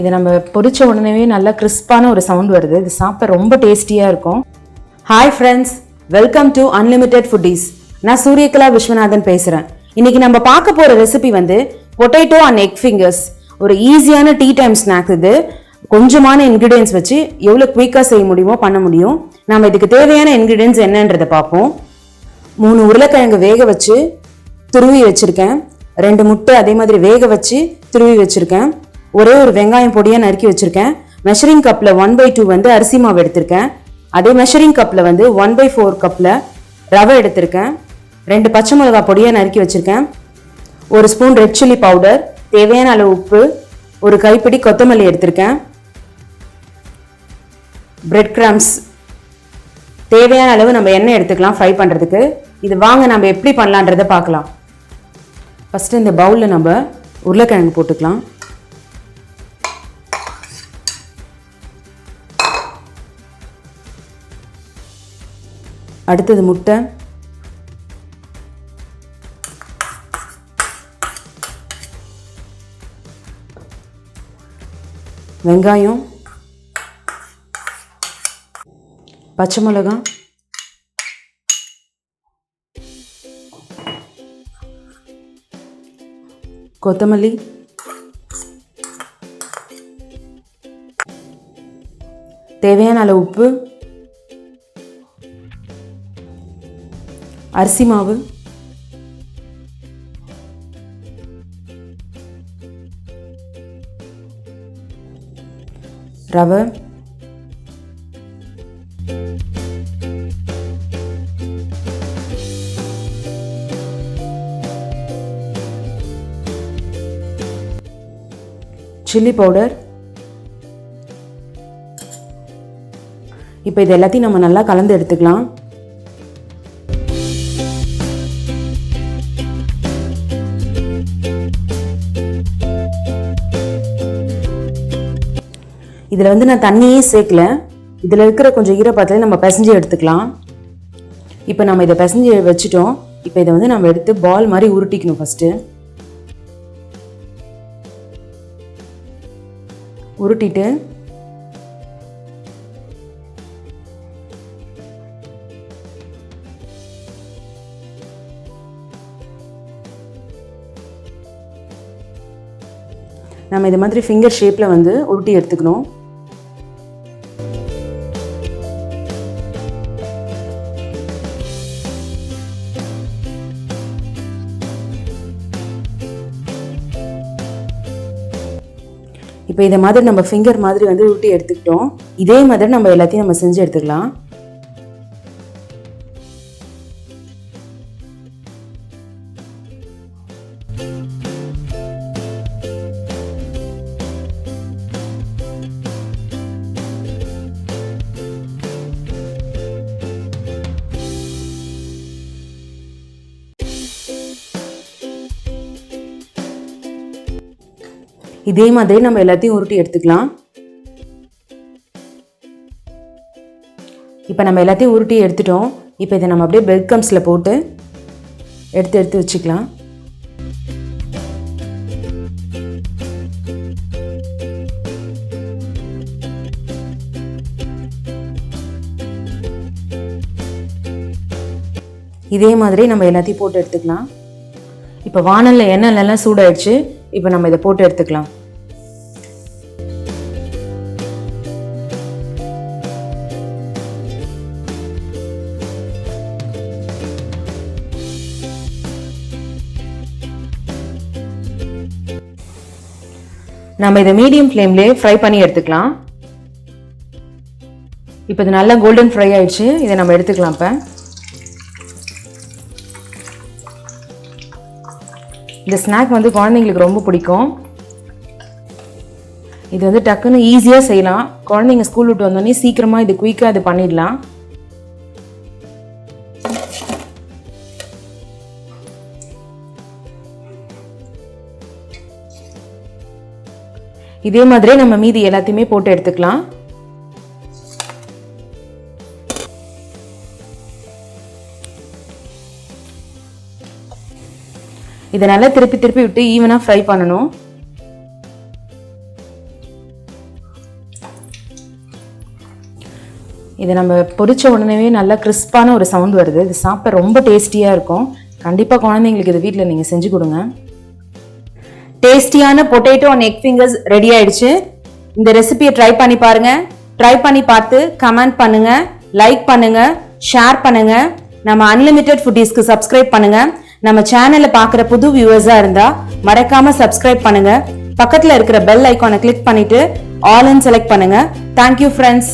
இதை நம்ம பொரிச்ச உடனே நல்லா கிறிஸ்பான ஒரு சவுண்ட் வருது. இது சாப்பிட ரொம்ப டேஸ்டியாக இருக்கும். Hi friends, welcome to unlimited foodies. நான் சூரியகலா விஸ்வநாதன் பேசுகிறேன். இன்னைக்கு நம்ம பார்க்க போகிற ரெசிபி வந்து பொட்டேட்டோ அண்ட் எக் ஃபிங்கர்ஸ். ஒரு ஈஸியான டீ டைம் ஸ்நாக். இது கொஞ்சமான இன்க்ரீடியன்ஸ் வச்சு எவ்வளோ குயிக்காக செய்ய முடியுமோ பண்ண முடியும். நம்ம இதுக்கு தேவையான இன்க்ரீடியன்ஸ் என்னன்றதை பார்ப்போம். 3 உருளைக்கிழங்கு வேக வச்சு துருவி வச்சுருக்கேன். 2 முட்டை அதே மாதிரி வேக வச்சு துருவி வச்சுருக்கேன். ஒரே ஒரு வெங்காயம் பொடியாக நறுக்கி வச்சுருக்கேன். மெஷரிங் கப்பில் 1/2 வந்து அரிசி மாவு எடுத்திருக்கேன். அதே மெஷரிங் கப்பில் வந்து 1/4 கப்பில் ரவை எடுத்திருக்கேன். 2 பச்சை மிளகாய் பொடியாக நறுக்கி வச்சுருக்கேன். 1 ஸ்பூன் ரெட் சில்லி பவுடர், தேவையான அளவு உப்பு, ஒரு கைப்பிடி கொத்தமல்லி எடுத்திருக்கேன். பிரெட் கிரம்ஸ், தேவையான அளவு நம்ம எண்ணெய் எடுத்துக்கலாம் ஃப்ரை பண்ணுறதுக்கு. இது வாங்க நம்ம எப்படி பண்ணலான்றதை பார்க்கலாம். ஃபஸ்ட்டு இந்த பவுலில் நம்ம உருளைக்கிழங்கு போட்டுக்கலாம். அடுத்தது முட்டை, வெங்காயம், பச்சை மிளகாய், கொத்தமல்லி, தேவையான அளவு உப்பு, அரிசி மாவு, ரவை, சில்லி பவுடர். இப்போ இது எல்லாத்தையும் நம்ம நல்லா கலந்து எடுத்துக்கலாம். இதில் வந்து நான் தண்ணியே சேர்க்கல. இதில் இருக்கிற கொஞ்சம் ஈரப்பதத்தில் நம்ம பிசைஞ்சு எடுத்துக்கலாம். இப்போ நம்ம இதை பிசைஞ்சு வச்சுட்டோம். இப்போ இதை வந்து நம்ம எடுத்து பால் மாதிரி உருட்டிக்கணும். ஃபஸ்ட்டு உருட்டிட்டு நம்ம இது மாதிரி ஃபிங்கர் ஷேப்பில் வந்து உருட்டி எடுத்துக்கணும். இப்போ இதை மாதிரி நம்ம ஃபிங்கர் மாதிரி வந்து உருட்டி எடுத்துக்கிட்டோம். இதே மாதிரி நம்ம எல்லாத்தையும் நம்ம செஞ்சு எடுத்துக்கலாம். இதே மாதிரி நம்ம எல்லாத்தையும் உருட்டி எடுத்துக்கலாம். இப்போ நம்ம எல்லாத்தையும் உருட்டி எடுத்துட்டோம். இப்போ இதை நம்ம அப்படியே பிரெட் கிரம்ஸில் போட்டு எடுத்து வச்சுக்கலாம். இதே மாதிரி நம்ம எல்லாத்தையும் போட்டு எடுத்துக்கலாம். இப்போ வானலில் எண்ணெய்லாம் சூடாயிடுச்சு. இப்போ நம்ம இதை போட்டு எடுத்துக்கலாம். நம்ம இதை மீடியம் ஃப்ளேம்லேயே ஃப்ரை பண்ணி எடுத்துக்கலாம். இப்போ இது நல்லா கோல்டன் ஃப்ரை ஆயிடுச்சு. இதை நம்ம எடுத்துக்கலாம். இப்போ இந்த ஸ்நாக் வந்து குழந்தைங்களுக்கு ரொம்ப பிடிக்கும். இது வந்து டக்குன்னு ஈஸியாக செய்யலாம். குழந்தைங்க ஸ்கூல் விட்டு வந்தோடனே சீக்கிரமாக இது குயிக்காக இது பண்ணிடலாம். இதே மாதிரியே நம்ம மீதி எல்லாத்தையுமே போட்டு எடுத்துக்கலாம். இதை நல்லா திருப்பி திருப்பி விட்டு ஈவனாக ஃப்ரை பண்ணணும். இதை நம்ம பொரிச்ச உடனே நல்லா கிறிஸ்பான ஒரு சவுண்ட் வருது. இது சாப்பிட ரொம்ப டேஸ்டியாக இருக்கும். கண்டிப்பாக குழந்தைங்களுக்கு இது வீட்டில் நீங்கள் செஞ்சு கொடுங்க. டேஸ்டியான potato and egg fingers ready ஆயிடுச்சு. இந்த ரெசிபியை ட்ரை பண்ணி பாருங்க. ட்ரை பண்ணி பார்த்து கமெண்ட் பண்ணுங்க, லைக் பண்ணுங்க, ஷேர் பண்ணுங்க. நம்ம அன்லிமிட்டெட் ஃபுட்டீஸ்க்கு சப்ஸ்கிரைப் பண்ணுங்க. நம்ம சேனலை பார்க்குற புது வியூவர்ஸா இருந்தா மறக்காம சப்ஸ்கிரைப் பண்ணுங்க. பக்கத்துல இருக்கிற பெல் ஐகானை கிளிக் பண்ணிட்டு ஆல் செலக்ட் பண்ணுங்க. Thank you friends.